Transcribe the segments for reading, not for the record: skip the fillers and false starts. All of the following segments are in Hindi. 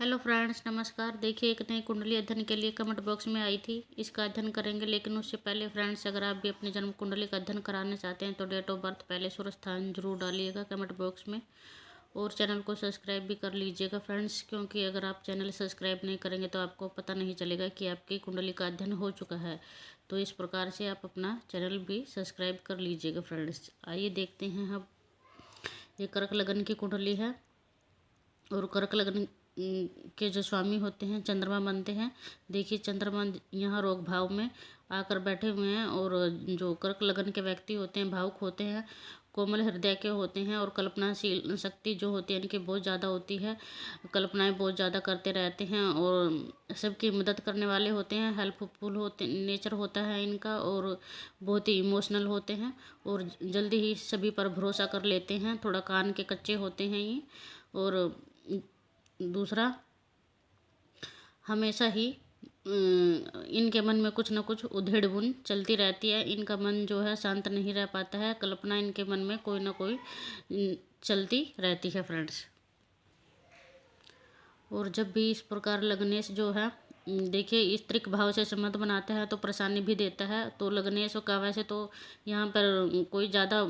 हेलो फ्रेंड्स, नमस्कार। देखिए, एक नई कुंडली अध्ययन के लिए कमेंट बॉक्स में आई थी। इसका अध्ययन करेंगे, लेकिन उससे पहले फ्रेंड्स, अगर आप भी अपने जन्म कुंडली का अध्ययन कराना चाहते हैं तो डेट ऑफ बर्थ पहले सूर्य स्थान जरूर डालिएगा कमेंट बॉक्स में। और चैनल को सब्सक्राइब भी कर लीजिएगा फ्रेंड्स, क्योंकि अगर आप चैनल सब्सक्राइब नहीं करेंगे तो आपको पता नहीं चलेगा कि आपकी कुंडली का अध्ययन हो चुका है। तो इस प्रकार से आप अपना चैनल भी सब्सक्राइब कर लीजिएगा फ्रेंड्स। आइए देखते हैं अब। ये कर्क लगन की कुंडली है और कर्क लगन के जो स्वामी होते हैं चंद्रमा बनते हैं। देखिए, चंद्रमा यहाँ रोग भाव में आकर बैठे हुए हैं। और जो कर्क लगन के व्यक्ति होते हैं भावुक होते हैं, कोमल हृदय के होते हैं और कल्पनाशील शक्ति जो होती है इनकी बहुत ज़्यादा होती है। कल्पनाएं बहुत ज़्यादा करते रहते हैं और सबकी मदद करने वाले होते हैं। हेल्पफुल होते नेचर होता है इनका और बहुत ही इमोशनल होते हैं और जल्दी ही सभी पर भरोसा कर लेते हैं। थोड़ा कान के कच्चे होते हैं ये। और दूसरा, हमेशा ही इनके मन में कुछ न कुछ उधेड़ बुन चलती रहती है। इनका मन जो है शांत नहीं रह पाता है। कल्पना इनके मन में कोई ना कोई चलती रहती है फ्रेंड्स। और जब भी इस प्रकार लग्नेश जो है, देखिए, स्त्रीक भाव से संबंध बनाता है तो परेशानी भी देता है। तो लग्नेश का वैसे तो यहाँ पर कोई ज़्यादा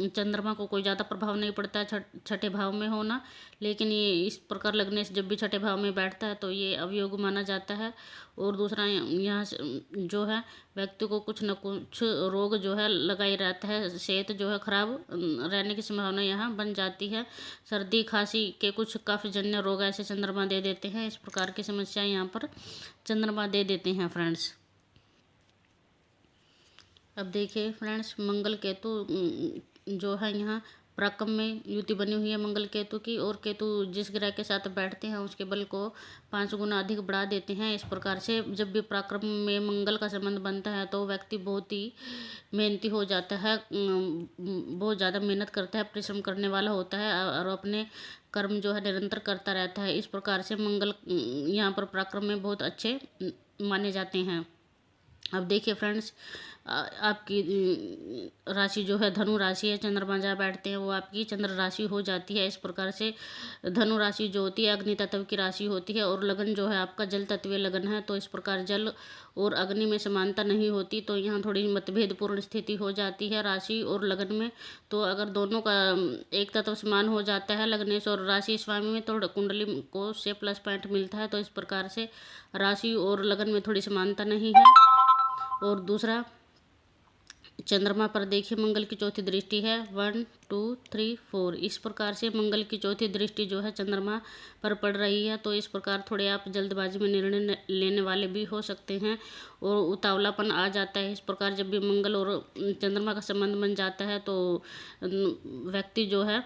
चंद्रमा को कोई ज़्यादा प्रभाव नहीं पड़ता है छठे भाव में होना। लेकिन ये इस प्रकार लग्नेश जब भी छठे भाव में बैठता है तो ये अवयोग माना जाता है। और दूसरा, यहाँ से जो है व्यक्ति को कुछ न कुछ रोग जो है लगा ही रहता है। सेहत जो है खराब रहने की संभावना यहाँ बन जाती है। सर्दी खांसी के कुछ कफ जन्य रोग ऐसे चंद्रमा दे देते हैं। इस प्रकार की समस्या यहाँ पर चंद्रमा दे देते हैं फ्रेंड्स। अब देखिए फ्रेंड्स, मंगल केतु जो है यहाँ पराक्रम में युति बनी हुई है मंगल केतु की। और केतु जिस ग्रह के साथ बैठते हैं उसके बल को 5 गुना अधिक बढ़ा देते हैं। इस प्रकार से जब भी पराक्रम में मंगल का संबंध बनता है तो व्यक्ति बहुत ही मेहनती हो जाता है, बहुत ज़्यादा मेहनत करता है, परिश्रम करने वाला होता है और अपने कर्म जो है निरंतर करता रहता है। इस प्रकार से मंगल यहाँ पर पराक्रम में बहुत अच्छे माने जाते हैं। अब देखिए फ्रेंड्स, आपकी राशि जो है धनु राशि है। चंद्रमा जहाँ बैठते हैं वो आपकी चंद्र राशि हो जाती है। इस प्रकार से धनु राशि जो होती है अग्नि तत्व की राशि होती है और लगन जो है आपका जल तत्वीय लगन है। तो इस प्रकार जल और अग्नि में समानता नहीं होती तो यहाँ थोड़ी मतभेदपूर्ण स्थिति हो जाती है राशि और लगन में। तो अगर दोनों का एक तत्व समान हो जाता है लग्नेश और राशि स्वामी में तो कुंडली को से प्लस पॉइंट मिलता है। तो इस प्रकार से राशि और लगन में थोड़ी समानता नहीं है। और दूसरा, चंद्रमा पर देखिए मंगल की चौथी दृष्टि है। 1 2 3 4। इस प्रकार से मंगल की चौथी दृष्टि जो है चंद्रमा पर पड़ रही है। तो इस प्रकार थोड़े आप जल्दबाजी में निर्णय लेने वाले भी हो सकते हैं और उतावलापन आ जाता है। इस प्रकार जब भी मंगल और चंद्रमा का संबंध बन जाता है तो व्यक्ति जो है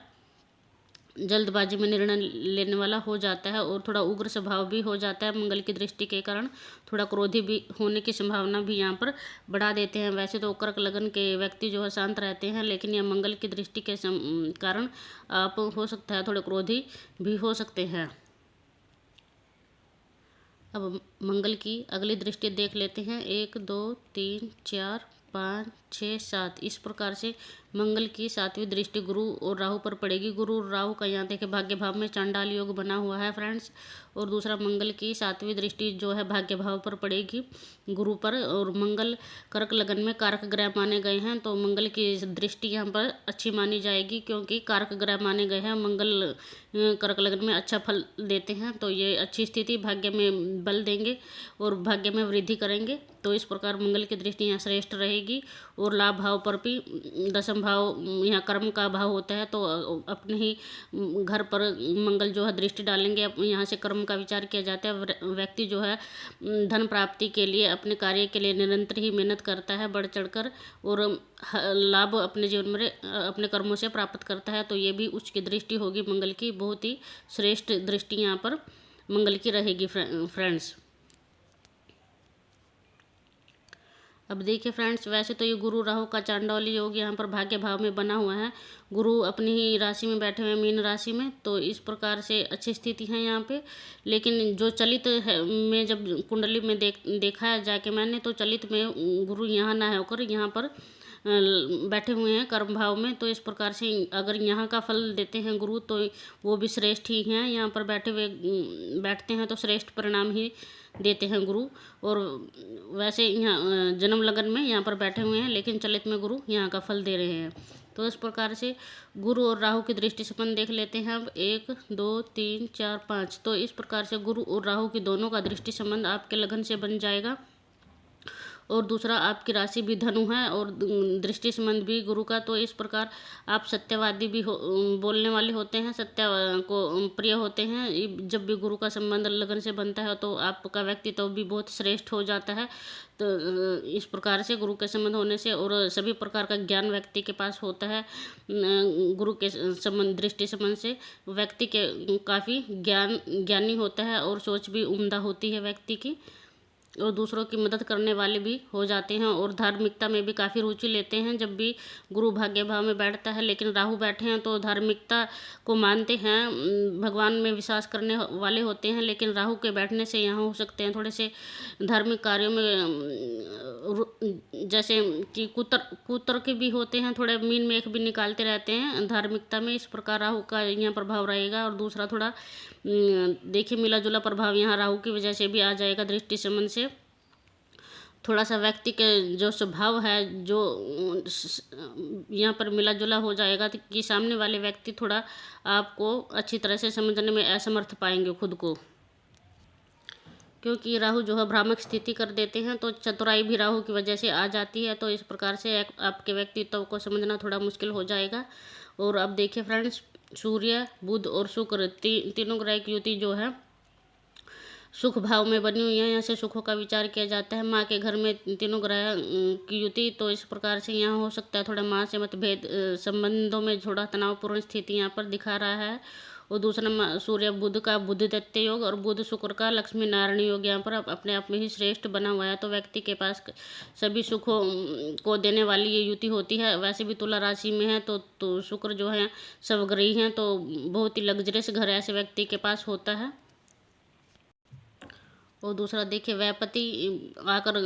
जल्दबाजी में निर्णय लेने वाला हो जाता है और थोड़ा उग्र स्वभाव भी हो जाता है। मंगल की दृष्टि के कारण थोड़ा क्रोधी भी होने की संभावना भी यहाँ पर बढ़ा देते हैं। वैसे तो कर्क लगन के व्यक्ति जो है शांत रहते हैं, लेकिन यह मंगल की दृष्टि के कारण आप हो सकता है थोड़े क्रोधी भी हो सकते हैं। अब मंगल की अगली दृष्टि देख लेते हैं। 1 2 3 4 5 6 7। इस प्रकार से मंगल की 7वीं दृष्टि गुरु और राहु पर पड़ेगी। गुरु और राहु का यहाँ देखे भाग्य भाव में चांडाल योग बना हुआ है फ्रेंड्स। और दूसरा, मंगल की 7वीं दृष्टि जो है भाग्य भाव पर पड़ेगी गुरु पर। और मंगल कर्क लगन में कारक ग्रह माने गए हैं तो मंगल की दृष्टि यहाँ पर अच्छी मानी जाएगी, क्योंकि कारक ग्रह माने गए हैं। मंगल कर्क लगन में अच्छा फल देते हैं तो ये अच्छी स्थिति भाग्य में बल देंगे और भाग्य में वृद्धि करेंगे। तो इस प्रकार मंगल की दृष्टि यहाँ श्रेष्ठ रहेगी। और लाभ भाव पर भी दशम भाव यहाँ कर्म का भाव होता है तो अपने ही घर पर मंगल जो है दृष्टि डालेंगे। यहाँ से कर्म का विचार किया जाता है। व्यक्ति जो है धन प्राप्ति के लिए अपने कार्य के लिए निरंतर ही मेहनत करता है बढ़ चढ़कर और लाभ अपने जीवन में अपने कर्मों से प्राप्त करता है। तो ये भी उच्च की दृष्टि होगी मंगल की। बहुत ही श्रेष्ठ दृष्टि यहाँ पर मंगल की रहेगी फ्रेंड्स। अब देखिए फ्रेंड्स, वैसे तो ये गुरु राहु का चांडाली योग यहाँ पर भाग्य भाव में बना हुआ है। गुरु अपनी ही राशि में बैठे हुए हैं मीन राशि में। तो इस प्रकार से अच्छी स्थिति है यहाँ पे। लेकिन जो चलित है में जब कुंडली में देखा है जाके मैंने, तो चलित में गुरु यहाँ ना होकर यहाँ पर बैठे हुए हैं कर्म भाव में, तो इस प्रकार से अगर यहाँ का फल देते हैं गुरु तो वो भी श्रेष्ठ ही हैं। यहाँ पर बैठते हैं तो श्रेष्ठ परिणाम ही देते हैं गुरु। और वैसे यहाँ जन्म लगन में यहाँ पर बैठे हुए हैं, लेकिन चलित में गुरु यहाँ का फल दे रहे हैं। तो इस प्रकार से गुरु और राहु की दृष्टि संबंध देख लेते हैं अब। 1 2 3 4 5। तो इस प्रकार से गुरु और राहु की दोनों का दृष्टि संबंध आपके लगन से बन जाएगा। और दूसरा, आपकी राशि भी धनु है और दृष्टि संबंध भी गुरु का। तो इस प्रकार आप सत्यवादी भी बोलने वाले होते हैं, सत्य को प्रिय होते हैं। जब भी गुरु का संबंध लगन से बनता है तो आपका व्यक्तित्व भी बहुत श्रेष्ठ हो जाता है। तो इस प्रकार से गुरु के संबंध होने से और सभी प्रकार का ज्ञान व्यक्ति के पास होता है। गुरु के संबंध दृष्टि संबंध से व्यक्ति के काफ़ी ज्ञानी होता है और सोच भी उम्दा होती है व्यक्ति की, और दूसरों की मदद करने वाले भी हो जाते हैं। और धार्मिकता में भी काफ़ी रुचि लेते हैं जब भी गुरु भाग्य भाव में बैठता है। लेकिन राहु बैठे हैं तो धार्मिकता को मानते हैं, भगवान में विश्वास करने वाले होते हैं, लेकिन राहु के बैठने से यहाँ हो सकते हैं थोड़े से धार्मिक कार्यों में जैसे कि कुतर्क भी होते हैं, थोड़े मीन मेख भी निकालते रहते हैं धार्मिकता में। इस प्रकार राहु का यहाँ प्रभाव रहेगा। और दूसरा, थोड़ा देखिए मिला जुला प्रभाव यहाँ राहु की वजह से भी आ जाएगा दृष्टि संबंध से। थोड़ा सा व्यक्ति के जो स्वभाव है जो यहाँ पर मिला जुला हो जाएगा, तो कि सामने वाले व्यक्ति थोड़ा आपको अच्छी तरह से समझने में असमर्थ पाएंगे खुद को, क्योंकि राहु जो है भ्रामक स्थिति कर देते हैं। तो चतुराई भी राहु की वजह से आ जाती है। तो इस प्रकार से आपके व्यक्तित्व को समझना थोड़ा मुश्किल हो जाएगा। और अब देखिए फ्रेंड्स, सूर्य बुध और शुक्र तीनों ग्रह की युति जो है सुख भाव में बनी हुई है। यहाँ से सुखों का विचार किया जाता है। माँ के घर में तीनों ग्रह की युति, तो इस प्रकार से यहाँ हो सकता है थोड़ा माँ से मतभेद, संबंधों में थोड़ा तनावपूर्ण स्थिति यहाँ पर दिखा रहा है। और दूसरा, सूर्य बुध का बुध दत्त योग और बुध शुक्र का लक्ष्मी नारायण योग यहाँ पर अपने आप में ही श्रेष्ठ बना हुआ है। तो व्यक्ति के पास सभी सुखों को देने वाली ये युति होती है। वैसे भी तुला राशि में है तो शुक्र जो है सर्वग्रही हैं, तो बहुत ही लग्जरियस घर ऐसे व्यक्ति के पास होता है। और दूसरा देखिए, व्ययपति आकर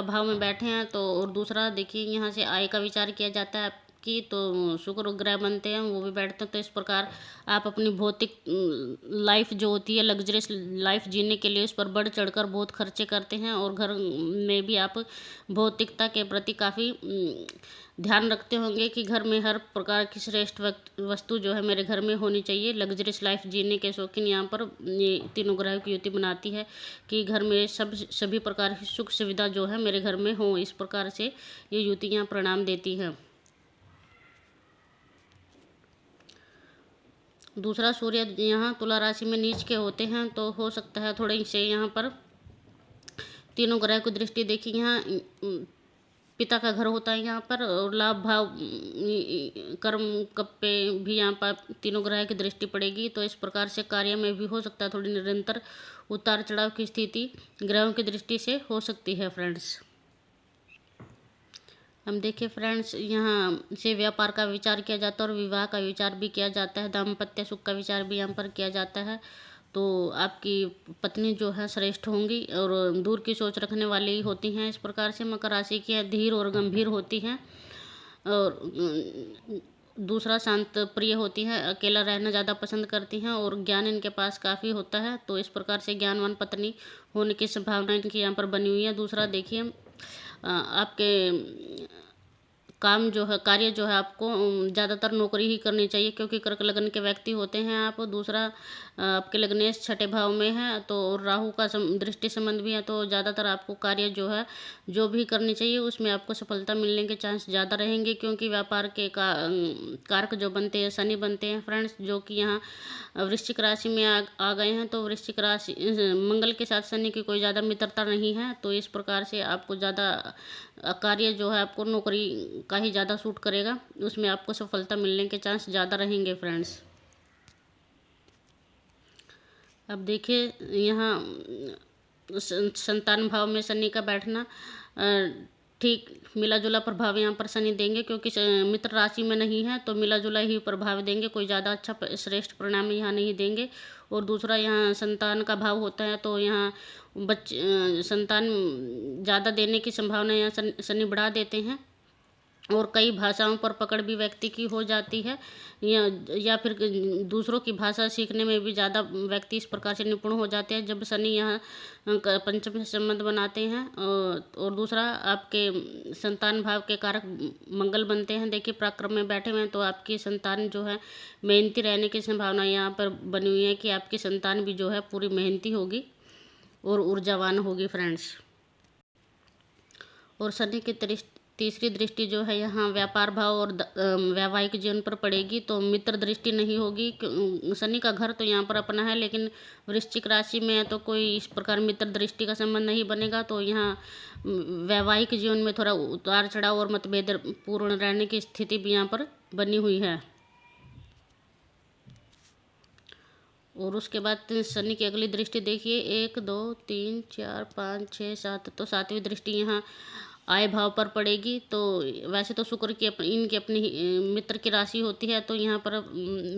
भाव में बैठे हैं। तो और दूसरा देखिए, यहाँ से आय का विचार किया जाता है आपकी, तो शुक्र ग्रह बनते हैं, वो भी बैठते हैं। तो इस प्रकार आप अपनी भौतिक लाइफ जो होती है, लग्जरियस लाइफ जीने के लिए उस पर बढ़ चढ़कर बहुत खर्चे करते हैं। और घर में भी आप भौतिकता के प्रति काफ़ी ध्यान रखते होंगे कि घर में हर प्रकार की श्रेष्ठ वस्तु जो है मेरे घर में होनी चाहिए। लग्जरियस लाइफ जीने के शौकीन यहाँ पर ये तीनों ग्रह की युति बनाती है कि घर में सभी प्रकार की सुख सुविधा जो है मेरे घर में हो। इस प्रकार से ये युति यहाँ परिणाम देती है। दूसरा, सूर्य यहाँ तुला राशि में नीच के होते हैं, तो हो सकता है थोड़े से यहाँ पर तीनों ग्रह की दृष्टि देखी। यहाँ पिता का घर होता है यहाँ पर, और लाभ भाव कर्म कप पे भी यहाँ पर तीनों ग्रह की दृष्टि पड़ेगी। तो इस प्रकार से कार्य में भी हो सकता है थोड़ी निरंतर उतार चढ़ाव की स्थिति ग्रहों की दृष्टि से हो सकती है फ्रेंड्स। हम देखिए फ्रेंड्स, यहाँ से व्यापार का विचार किया जाता है और विवाह का विचार भी किया जाता है। दाम्पत्य सुख का विचार भी यहाँ पर किया जाता है। तो आपकी पत्नी जो है श्रेष्ठ होंगी और दूर की सोच रखने वाली होती हैं। इस प्रकार से मकर राशि की धीर और गंभीर होती हैं। और दूसरा, शांत प्रिय होती हैं, अकेला रहना ज़्यादा पसंद करती हैं और ज्ञान इनके पास काफ़ी होता है। तो इस प्रकार से ज्ञानवान पत्नी होने की संभावना इनकी यहाँ पर बनी हुई है। दूसरा देखिए, आपके काम जो है, कार्य जो है, आपको ज़्यादातर नौकरी ही करनी चाहिए, क्योंकि कर्क लगन के व्यक्ति होते हैं आप। दूसरा, आपके लग्नेश छठे भाव में है, तो राहु का दृष्टि संबंध भी है। तो ज़्यादातर आपको कार्य जो है जो भी करनी चाहिए उसमें आपको सफलता मिलने के चांस ज़्यादा रहेंगे, क्योंकि व्यापार के कारक जो बनते हैं शनि बनते हैं फ्रेंड्स, जो कि यहाँ वृश्चिक राशि में आ गए हैं। तो वृश्चिक राशि मंगल के साथ शनि की कोई ज़्यादा मित्रता नहीं है। तो इस प्रकार से आपको ज़्यादा कार्य जो है आपको नौकरी का ही ज़्यादा सूट करेगा, उसमें आपको सफलता मिलने के चांस ज़्यादा रहेंगे फ्रेंड्स। अब देखिए, यहाँ संतान भाव में शनि का बैठना ठीक मिला जुला प्रभाव यहाँ पर शनि देंगे, क्योंकि मित्र राशि में नहीं है तो मिला जुला ही प्रभाव देंगे, कोई ज़्यादा अच्छा श्रेष्ठ परिणाम यहाँ नहीं देंगे। और दूसरा, यहाँ संतान का भाव होता है, तो यहाँ संतान ज़्यादा देने की संभावना यहाँ शनि बढ़ा देते हैं। और कई भाषाओं पर पकड़ भी व्यक्ति की हो जाती है, या फिर दूसरों की भाषा सीखने में भी ज़्यादा व्यक्ति इस प्रकार से निपुण हो जाते हैं जब शनि यहाँ पंचम से संबंध बनाते हैं। और दूसरा, आपके संतान भाव के कारक मंगल बनते हैं। देखिए पराक्रम में बैठे हुए हैं तो आपकी संतान जो है मेहनती रहने की संभावना यहाँ पर बनी हुई है कि आपकी संतान भी जो है पूरी मेहनती होगी और ऊर्जावान होगी फ्रेंड्स। और शनि की तीसरी दृष्टि जो है यहाँ व्यापार भाव और वैवाहिक जीवन पर पड़ेगी, तो मित्र दृष्टि नहीं होगी। शनि का घर तो यहाँ पर अपना है, लेकिन वृश्चिक राशि में है तो कोई इस प्रकार मित्र दृष्टि का संबंध नहीं बनेगा। तो यहाँ वैवाहिक जीवन में थोड़ा उतार चढ़ाव और मतभेद पूर्ण रहने की स्थिति भी यहाँ पर बनी हुई है। और उसके बाद शनि की अगली दृष्टि देखिए, 1 2 3 4 5 6 7, तो सातवीं दृष्टि यहाँ आय भाव पर पड़ेगी। तो वैसे तो शुक्र की इनकी अपनी मित्र की राशि होती है, तो यहाँ पर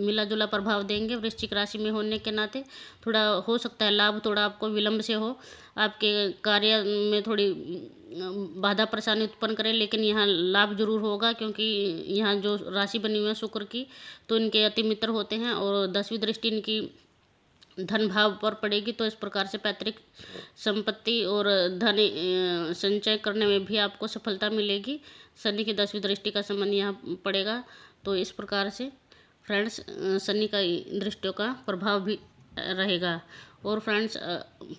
मिला जुला प्रभाव देंगे। वृश्चिक राशि में होने के नाते थोड़ा हो सकता है लाभ थोड़ा आपको विलंब से हो, आपके कार्य में थोड़ी बाधा परेशानी उत्पन्न करे, लेकिन यहाँ लाभ जरूर होगा, क्योंकि यहाँ जो राशि बनी हुई है शुक्र की, तो इनके अति मित्र होते हैं। और 10वीं दृष्टि इनकी धन भाव पर पड़ेगी, तो इस प्रकार से पैतृक संपत्ति और धन संचय करने में भी आपको सफलता मिलेगी। शनि की 10वीं दृष्टि का संबंध यहाँ पड़ेगा। तो इस प्रकार से फ्रेंड्स शनि का दृष्टियों का प्रभाव भी रहेगा। और फ्रेंड्स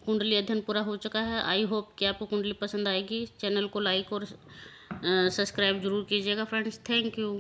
कुंडली अध्ययन पूरा हो चुका है। आई होप कि आपको कुंडली पसंद आएगी। चैनल को लाइक और सब्सक्राइब जरूर कीजिएगा फ्रेंड्स। Thank you.